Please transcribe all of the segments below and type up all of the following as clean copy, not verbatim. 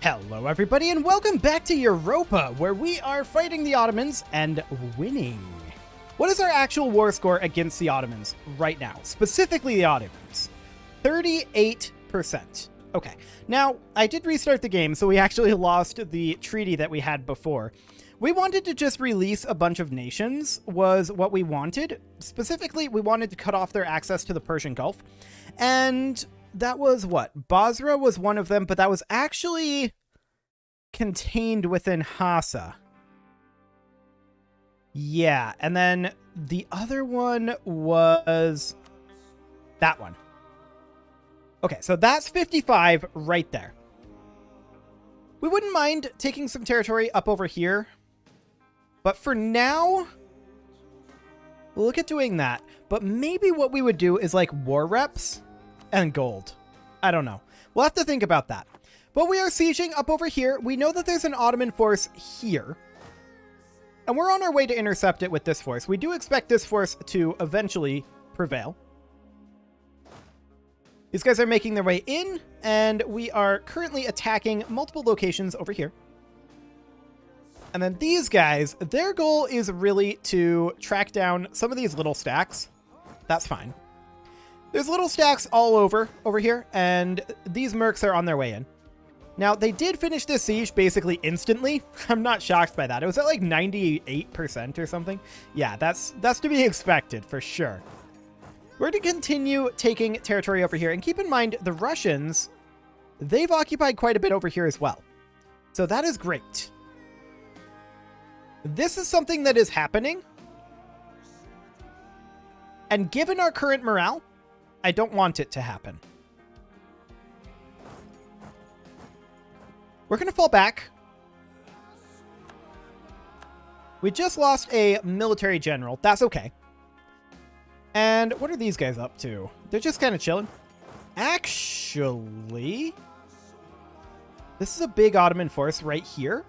Hello everybody and welcome back to Europa, where we are fighting the Ottomans and winning. What is our actual war score against the Ottomans right now? Specifically the Ottomans. 38%. Okay, now I did restart the game, so we actually lost the treaty that we had before. We wanted to just release a bunch of nations, was what we wanted. Specifically, we wanted to cut off their access to the Persian Gulf. And that was what? Basra was one of them, but that was actually contained within Hassa. Yeah, and then the other one was that one. Okay, so that's 55 right there. We wouldn't mind taking some territory up over here, but for now, we'll look at doing that. But maybe what we would do is like war reps and gold. I don't know. We'll have to think about that. But we are sieging up over here. We know that there's an Ottoman force here. And we're on our way to intercept it with this force. We do expect this force to eventually prevail. These guys are making their way in, and we are currently attacking multiple locations over here. And then these guys, their goal is really to track down some of these little stacks. That's fine. There's little stacks all over here, and these mercs are on their way in. Now, they did finish this siege basically instantly. I'm not shocked by that. It was at like 98% or something. Yeah, that's to be expected for sure. We're going to continue taking territory over here, and keep in mind the Russians, they've occupied quite a bit over here as well. So that is great. This is something that is happening. And given our current morale, I don't want it to happen. We're going to fall back. We just lost a military general. That's okay. And what are these guys up to? They're just kind of chilling. Actually, this is a big Ottoman force right here.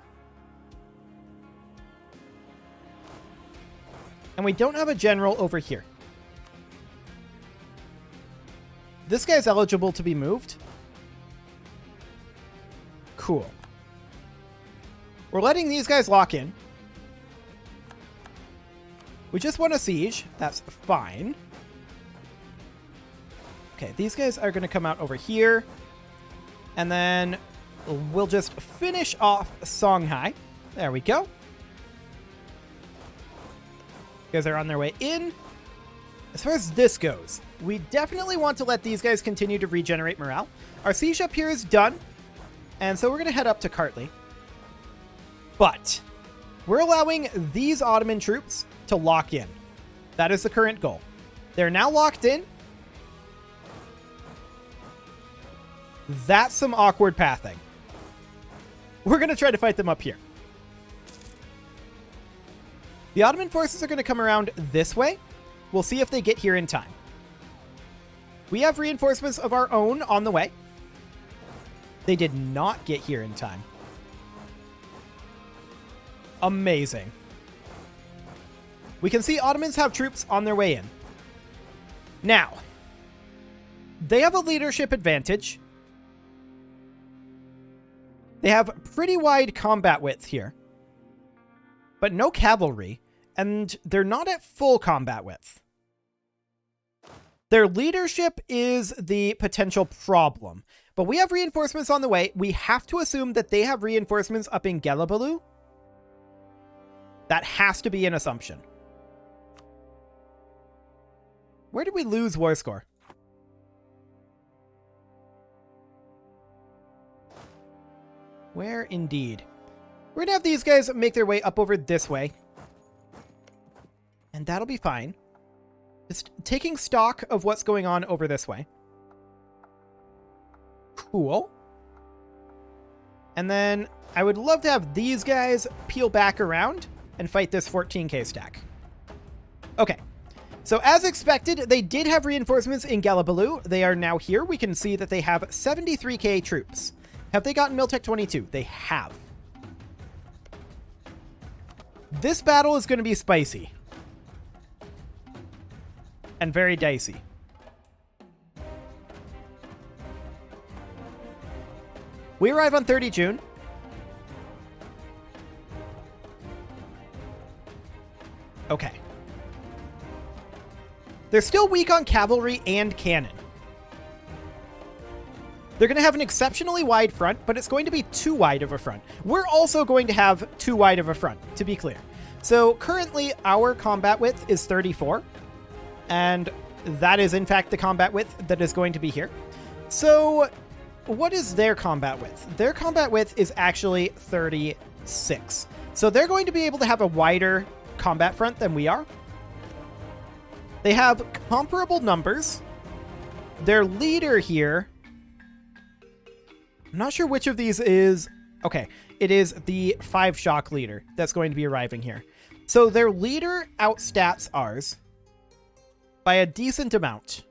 And we don't have a general over here. This guy's eligible to be moved. Cool. We're letting these guys lock in. We just want a siege. That's fine. Okay, these guys are going to come out over here. And then we'll just finish off Songhai. There we go. You guys are on their way in. As far as this goes, we definitely want to let these guys continue to regenerate morale. Our siege up here is done. And so we're going to head up to Kartli. But we're allowing these Ottoman troops to lock in. That is the current goal. They're now locked in. That's some awkward pathing. We're going to try to fight them up here. The Ottoman forces are going to come around this way. We'll see if they get here in time. We have reinforcements of our own on the way. They did not get here in time. Amazing. We can see Ottomans have troops on their way in. Now, they have a leadership advantage. They have pretty wide combat width here, but no cavalry, and they're not at full combat width. Their leadership is the potential problem, but we have reinforcements on the way. We have to assume that they have reinforcements up in Gelibolu. That has to be an assumption. Where did we lose war score? Where indeed? We're going to have these guys make their way up over this way. And that'll be fine. Just taking stock of what's going on over this way. Cool. And then I would love to have these guys peel back around and fight this 14k stack. Okay. So as expected, they did have reinforcements in Gelibolu. They are now here. We can see that they have 73k troops. Have they gotten Miltech 22? They have. This battle is going to be spicy. And very dicey. We arrive on 30 June. Okay. They're still weak on cavalry and cannon. They're going to have an exceptionally wide front, but it's going to be too wide of a front. We're also going to have too wide of a front, to be clear. So currently our combat width is 34, and that is in fact the combat width that is going to be here. So what is their combat width? Their combat width is actually 36. So they're going to be able to have a wider combat front than we are. They have comparable numbers. Their leader here, I'm not sure which of these is... Okay, it is the 5 shock leader that's going to be arriving here. So their leader outstats ours by a decent amount.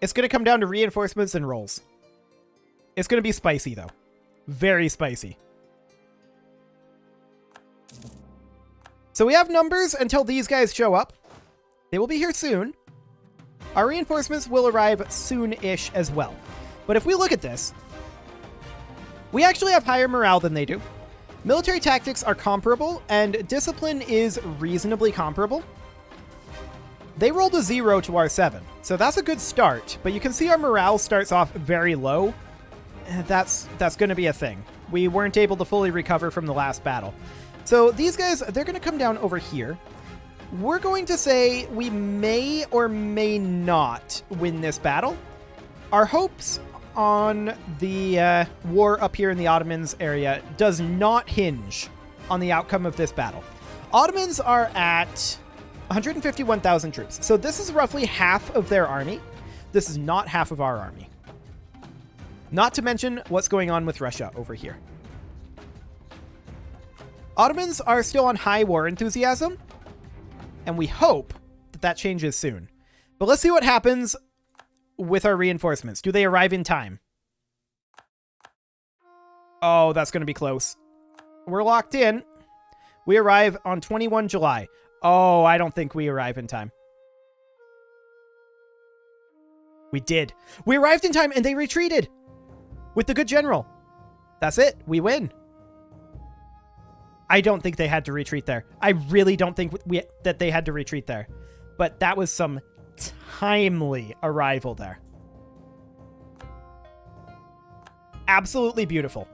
It's going to come down to reinforcements and rolls. It's going to be spicy, though. Very spicy. So we have numbers until these guys show up. They will be here soon. Our reinforcements will arrive soon-ish as well. But if we look at this, we actually have higher morale than they do. Military tactics are comparable, and discipline is reasonably comparable. They rolled a 0 to our 7, so that's a good start, but you can see our morale starts off very low. That's going to be a thing. We weren't able to fully recover from the last battle. So these guys, they're going to come down over here. We're going to say we may or may not win this battle. Our hopes on the war up here in the Ottomans area does not hinge on the outcome of this battle. Ottomans are at 151,000 troops. So this is roughly half of their army. This is not half of our army. Not to mention what's going on with Russia over here. Ottomans are still on high war enthusiasm, and we hope that that changes soon. But let's see what happens with our reinforcements. Do they arrive in time? Oh, that's going to be close. We're locked in. We arrive on 21 July. Oh, I don't think we arrive in time. We did. We arrived in time and they retreated with the good general. That's it. We win. I don't think they had to retreat there. I really don't think that they had to retreat there. But that was some timely arrival there. Absolutely beautiful.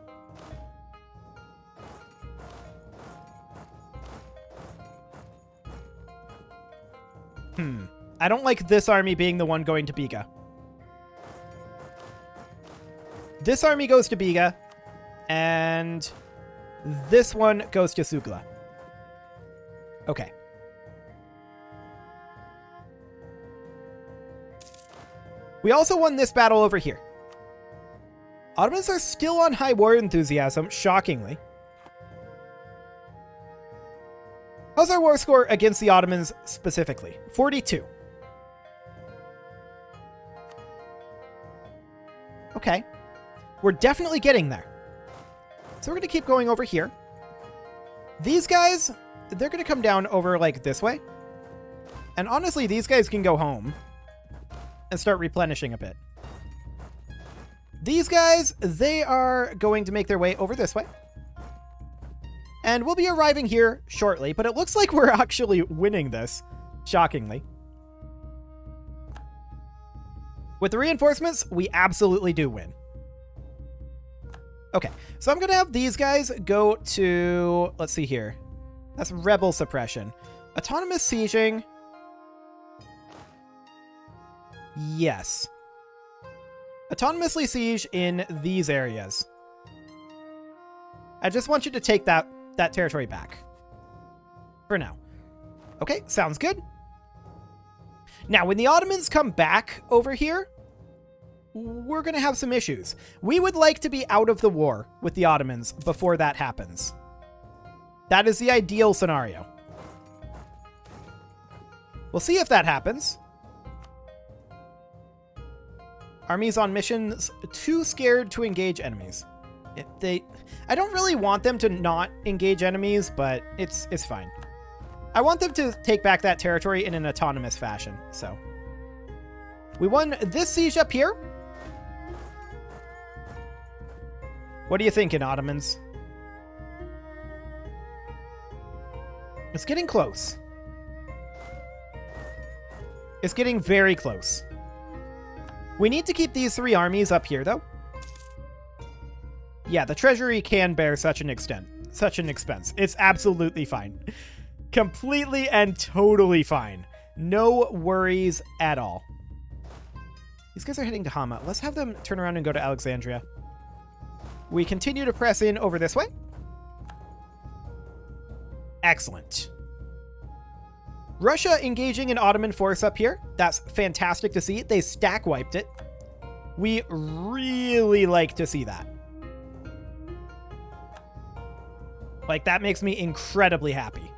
I don't like this army being the one going to Biga. This army goes to Biga, and this one goes to Sugla. Okay. We also won this battle over here. Ottomans are still on high war enthusiasm, shockingly. How's our war score against the Ottomans specifically? 42. Okay. We're definitely getting there. So we're going to keep going over here. These guys, they're going to come down over like this way. And honestly, these guys can go home and start replenishing a bit. These guys, they are going to make their way over this way. And we'll be arriving here shortly, but it looks like we're actually winning this, shockingly. With the reinforcements, we absolutely do win. Okay, so I'm going to have these guys go to, let's see here. That's rebel suppression. Autonomous sieging. Yes. Autonomously siege in these areas. I just want you to take that territory back. For now. Okay, sounds good. Now, when the Ottomans come back over here, we're going to have some issues. We would like to be out of the war with the Ottomans before that happens. That is the ideal scenario. We'll see if that happens. Armies on missions, too scared to engage enemies. I don't really want them to not engage enemies, but it's fine. I want them to take back that territory in an autonomous fashion, so. We won this siege up here. What are you thinking, Ottomans? It's getting close. It's getting very close. We need to keep these 3 armies up here, though. Yeah, the treasury can bear such an expense. It's absolutely fine. Completely and totally fine. No worries at all. These guys are heading to Hama. Let's have them turn around and go to Alexandria. We continue to press in over this way. Excellent. Russia engaging an Ottoman force up here. That's fantastic to see. They stack wiped it. We really like to see that. Like, that makes me incredibly happy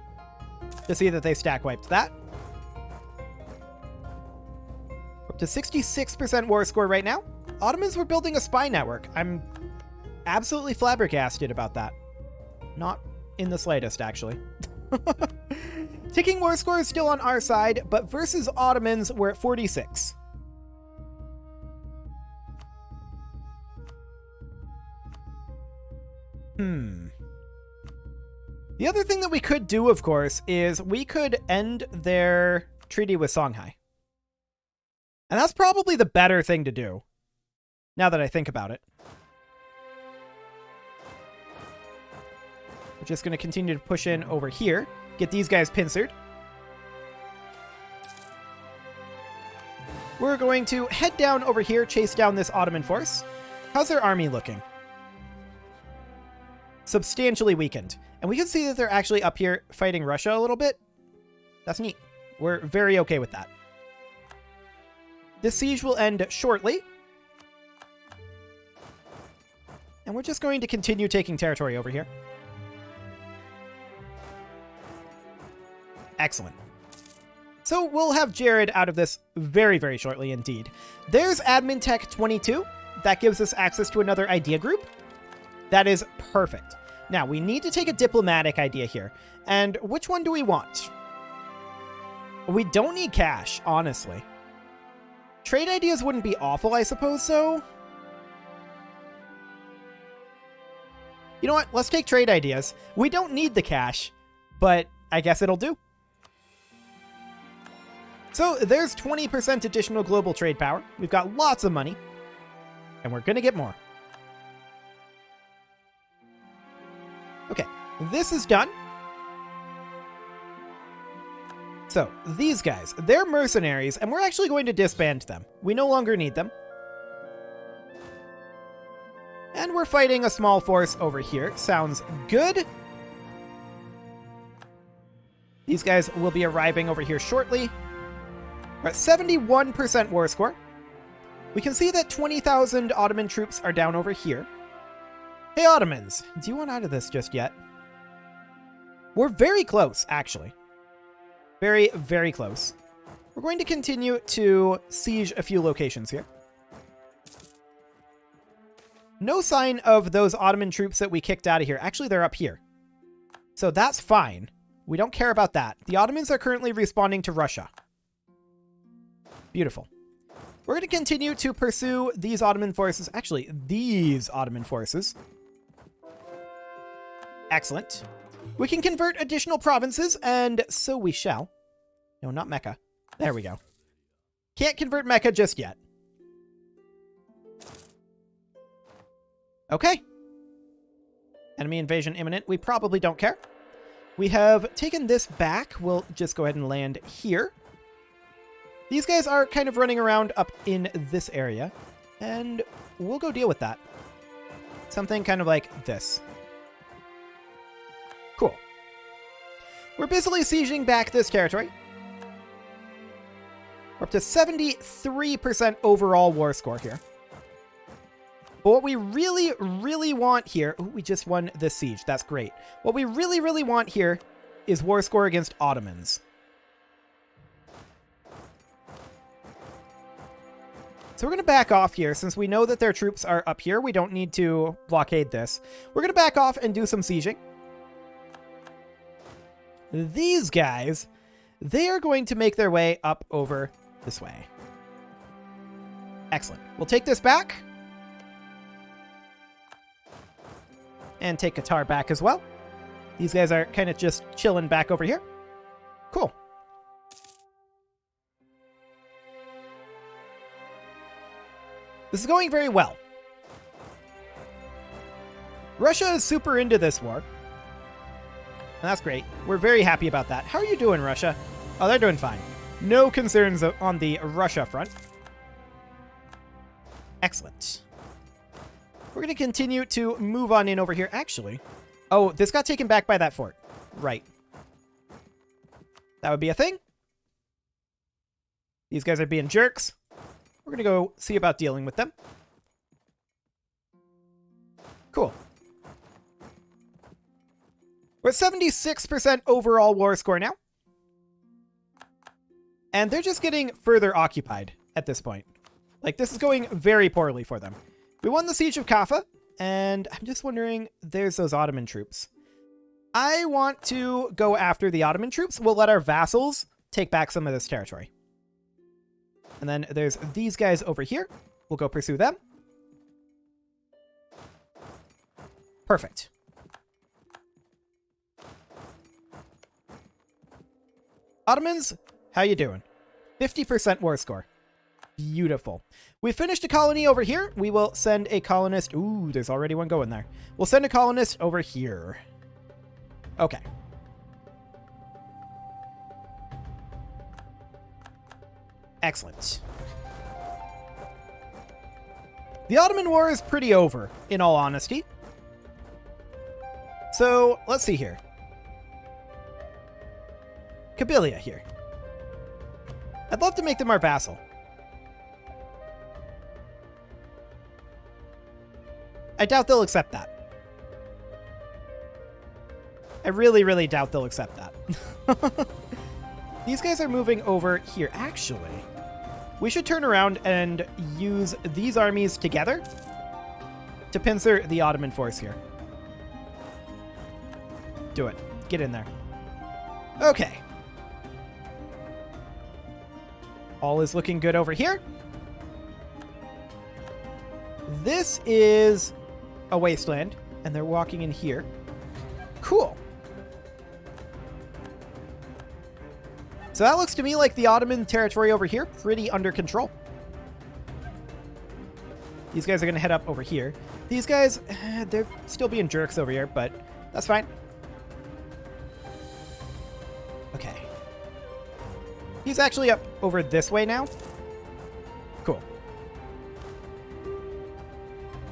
to see that they stack wiped that. Up to 66% war score right now. Ottomans were building a spy network. I'm absolutely flabbergasted about that. Not in the slightest, actually. Ticking war score is still on our side, but versus Ottomans, we're at 46. The other thing that we could do, of course, is we could end their treaty with Songhai. And that's probably the better thing to do, now that I think about it. We're just going to continue to push in over here, get these guys pincered. We're going to head down over here, chase down this Ottoman force. How's their army looking? Substantially weakened. And we can see that they're actually up here fighting Russia a little bit. That's neat. We're very okay with that. This siege will end shortly. And we're just going to continue taking territory over here. Excellent. So we'll have Jared out of this very, very shortly indeed. There's Admin Tech 22. That gives us access to another idea group. That is perfect. Now, we need to take a diplomatic idea here. And which one do we want? We don't need cash, honestly. Trade ideas wouldn't be awful, I suppose so. You know what? Let's take trade ideas. We don't need the cash, but I guess it'll do. So there's 20% additional global trade power. We've got lots of money, and we're going to get more. Okay, this is done. So, these guys, they're mercenaries, and we're actually going to disband them. We no longer need them. And we're fighting a small force over here. Sounds good. These guys will be arriving over here shortly. We're at 71% war score. We can see that 20,000 Ottoman troops are down over here. Hey, Ottomans, do you want out of this just yet? We're very close, actually. Very, very close. We're going to continue to siege a few locations here. No sign of those Ottoman troops that we kicked out of here. Actually, they're up here. So that's fine. We don't care about that. The Ottomans are currently responding to Russia. Beautiful. We're going to continue to pursue these Ottoman forces. Actually, these Ottoman forces. Excellent. We can convert additional provinces, and so we shall. No, not Mecca. There we go. Can't convert Mecca just yet. Okay. Enemy invasion imminent. We probably don't care. We have taken this back. We'll just go ahead and land here. These guys are kind of running around up in this area, and we'll go deal with that. Something kind of like this. Cool. We're busily sieging back this territory. We're up to 73% overall war score here. But what we really, really want here... Ooh, we just won this siege. That's great. What we really, really want here is war score against Ottomans. So we're going to back off here. Since we know that their troops are up here, we don't need to blockade this. We're going to back off and do some sieging. these guys, they are going to make their way up over this way. Excellent. We'll take this back. And take Qatar back as well. These guys are kind of just chilling back over here. Cool. This is going very well. Russia is super into this war. And that's great. We're very happy about that. How are you doing, Russia? Oh, they're doing fine. No concerns on the Russia front. Excellent. We're going to continue to move on in over here. Actually, oh, this got taken back by that fort. Right. That would be a thing. These guys are being jerks. We're going to go see about dealing with them. Cool. We're at 76% overall war score now. And they're just getting further occupied at this point. Like, this is going very poorly for them. We won the Siege of Kaffa, and I'm just wondering, there's those Ottoman troops. I want to go after the Ottoman troops. We'll let our vassals take back some of this territory. And then there's these guys over here. We'll go pursue them. Perfect. Ottomans, how you doing? 50% war score. Beautiful. We finished a colony over here. We will send a colonist. Ooh, there's already one going there. We'll send a colonist over here. Okay. Excellent. The Ottoman War is pretty over, in all honesty. So, let's see here. Kabylia here. I'd love to make them our vassal. I doubt they'll accept that. I really, really doubt they'll accept that. These guys are moving over here. Actually, we should turn around and use these armies together to pincer the Ottoman force here. Do it. Get in there. Okay. All is looking good over here. This is a wasteland, and they're walking in here. Cool. So that looks to me like the Ottoman territory over here, pretty under control. These guys are going to head up over here. These guys, they're still being jerks over here, but that's fine. Okay. He's actually up over this way now. Cool.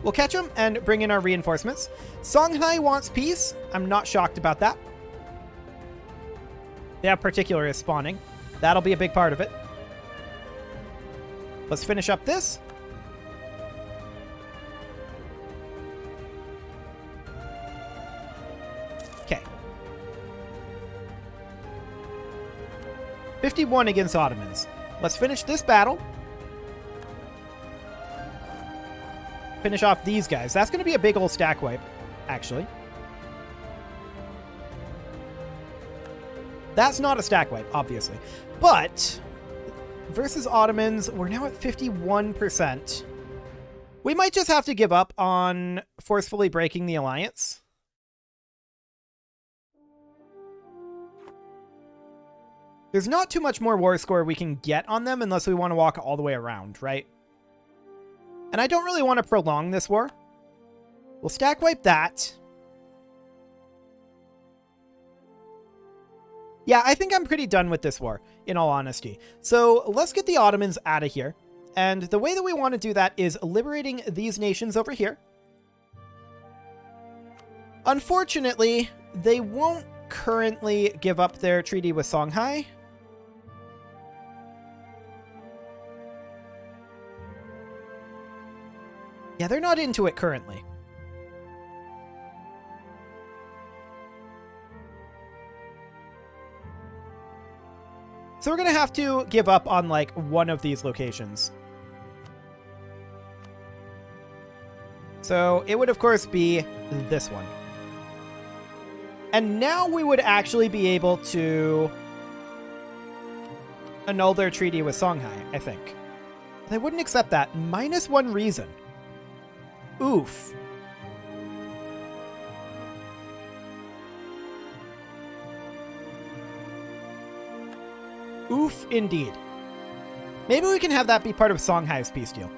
We'll catch him and bring in our reinforcements. Songhai wants peace. I'm not shocked about that. Yeah, particular is spawning. That'll be a big part of it. Let's finish up this. Okay. 51 against Ottomans. Let's finish this battle. Finish off these guys. That's going to be a big old stack wipe, actually. That's not a stack wipe, obviously. But versus Ottomans, we're now at 51%. We might just have to give up on forcefully breaking the alliance. There's not too much more war score we can get on them unless we want to walk all the way around, right? And I don't really want to prolong this war. We'll stack wipe that. Yeah, I think I'm pretty done with this war, in all honesty. So let's get the Ottomans out of here. And the way that we want to do that is liberating these nations over here. Unfortunately, they won't currently give up their treaty with Songhai. Yeah, they're not into it currently. So we're going to have to give up on, like, one of these locations. So it would, of course, be this one. And now we would actually be able to annul their treaty with Songhai, I think. They wouldn't accept that. -1 reason. Oof. Oof, indeed. Maybe we can have that be part of Songhai's peace deal.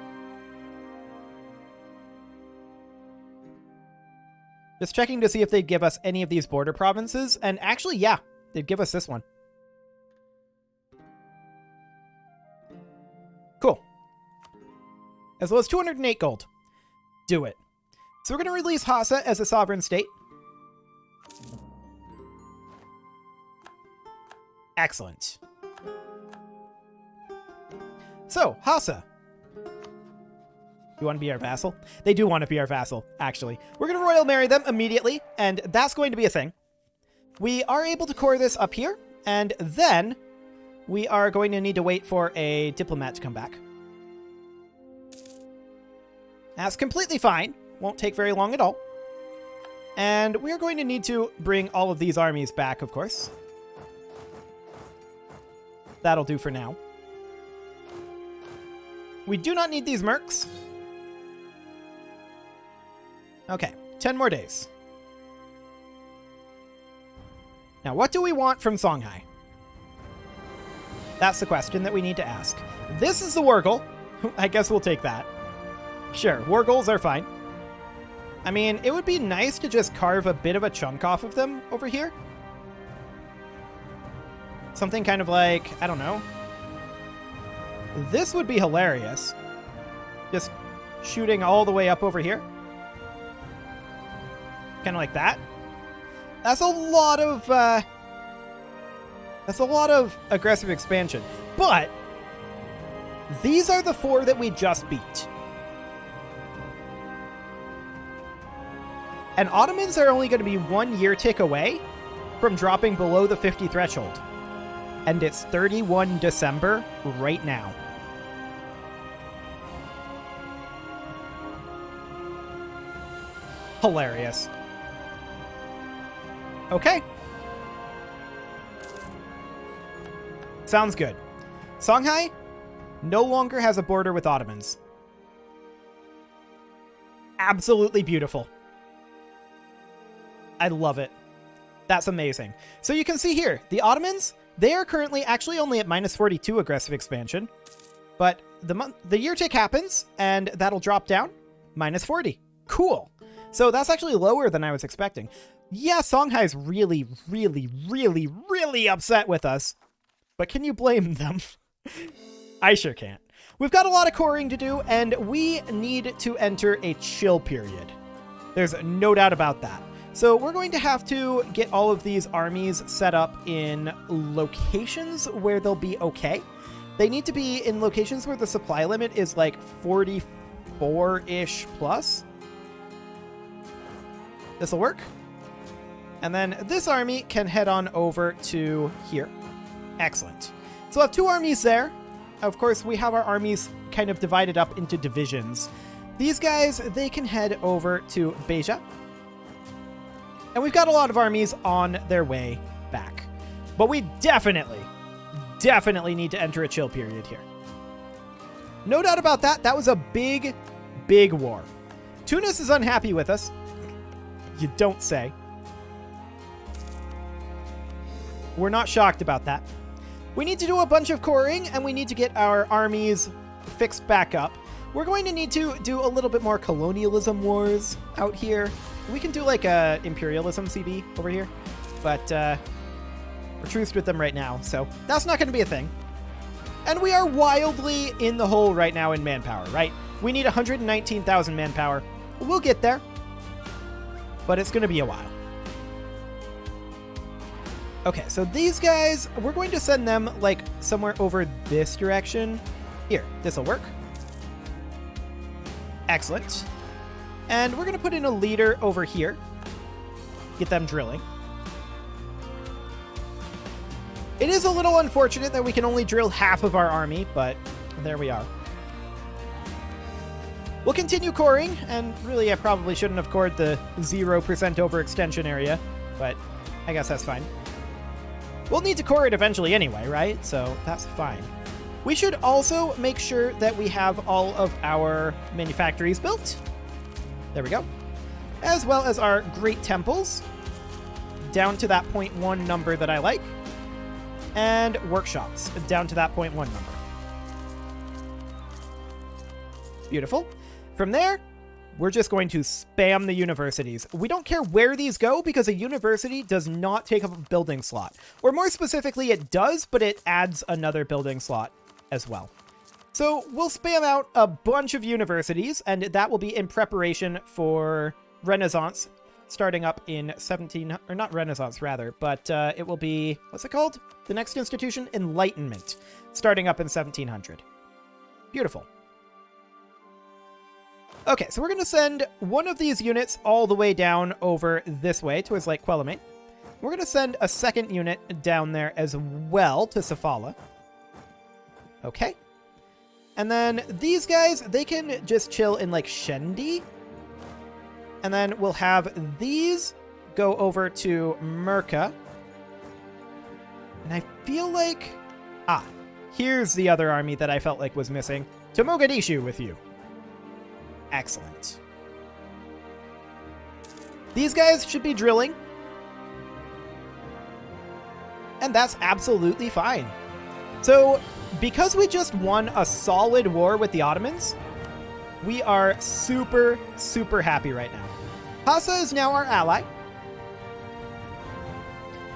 Just checking to see if they'd give us any of these border provinces. And actually, yeah, they'd give us this one. Cool. As well as 208 gold. Do it. So we're going to release Hassa as a sovereign state. Excellent. So, Hassa. You want to be our vassal? They do want to be our vassal, actually. We're going to royal marry them immediately, and that's going to be a thing. We are able to core this up here, and then we are going to need to wait for a diplomat to come back. That's completely fine. Won't take very long at all. And we're going to need to bring all of these armies back, of course. That'll do for now. We do not need these mercs. Okay, 10 more days. Now, what do we want from Songhai? That's the question that we need to ask. This is the war goal. I guess we'll take that. Sure, war goals are fine. I mean, it would be nice to just carve a bit of a chunk off of them over here. Something kind of like, I don't know. This would be hilarious. Just shooting all the way up over here. Kind of like that. That's a lot of aggressive expansion. But these are the 4 that we just beat. And Ottomans are only going to be 1 year tick away from dropping below the 50 threshold. And it's 31 December right now. Hilarious. Okay. Sounds good. Songhai no longer has a border with Ottomans. Absolutely beautiful. I love it. That's amazing. So you can see here, the Ottomans, they are currently actually only at -42 aggressive expansion. But the year tick happens, and that'll drop down. -40. Cool. So that's actually lower than I was expecting. Yeah, Songhai's really, really, really, really upset with us. But can you blame them? I sure can't. We've got a lot of coring to do, and we need to enter a chill period. There's no doubt about that. So we're going to have to get all of these armies set up in locations where they'll be okay. They need to be in locations where the supply limit is like 44-ish plus. This'll work. And then this army can head on over to here. Excellent. So we'll have 2 armies there. Of course, we have our armies kind of divided up into divisions. These guys, they can head over to Beja. And we've got a lot of armies on their way back. But we definitely need to enter a chill period here. No doubt about that. That was a big, big war. Tunis is unhappy with us. You don't say. We're not shocked about that. We need to do a bunch of coring, and we need to get our armies fixed back up. We're going to need to do a little bit more colonialism wars out here. We can do like a imperialism CB over here, but we're truced with them right now, so that's not going to be a thing. And we are wildly in the hole right now in manpower, right? We need 119,000 manpower. We'll get there, but it's going to be a while. Okay, so these guys, we're going to send them like somewhere over this direction. Here, this'll work. Excellent. And we're going to put in a leader over here. Get them drilling. It is a little unfortunate that we can only drill half of our army, but there we are. We'll continue coring, and really I probably shouldn't have cored the 0% overextension area, but I guess that's fine. We'll need to core it eventually anyway, right? So that's fine. We should also make sure that we have all of our manufactories built. There we go. As well as our great temples, down to that 0.1 number that I like. And workshops, down to that 0.1 number. Beautiful. From there, we're just going to spam the universities. We don't care where these go because a university does not take up a building slot. Or more specifically, it does, but it adds another building slot as well. So we'll spam out a bunch of universities, and that will be in preparation for Renaissance starting up in 17... or not Renaissance, rather, but it will be... what's it called? The next institution? Enlightenment, starting up in 1700. Beautiful. Okay, so we're going to send one of these units all the way down over this way towards Lake Quelimane. We're going to send a second unit down there as well to Safala. Okay. And then these guys, they can just chill in like Shendi. And then we'll have these go over to Merca. And I feel like... ah, here's the other army that I felt like was missing. To Mogadishu with you. Excellent. These guys should be drilling. And that's absolutely fine. So, because we just won a solid war with the Ottomans, we are super, super happy right now. Hassa is now our ally.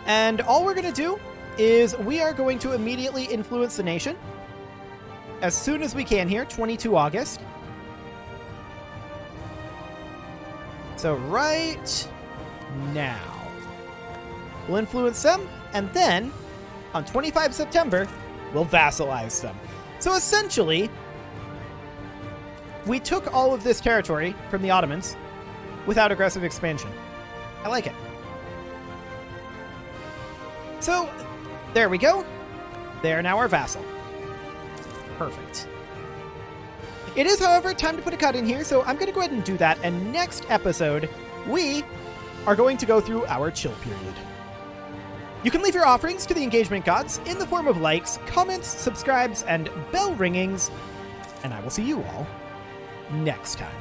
And all we're going to do is we are going to immediately influence the nation. As soon as we can here, 22 August. So right now, we'll influence them, and then on 25 September, we'll vassalize them. So essentially, we took all of this territory from the Ottomans without aggressive expansion. I like it. So there we go. They are now our vassal. Perfect. It is, however, time to put a cut in here, so I'm going to go ahead and do that, and next episode, we are going to go through our chill period. You can leave your offerings to the engagement gods in the form of likes, comments, subscribes, and bell ringings, and I will see you all next time.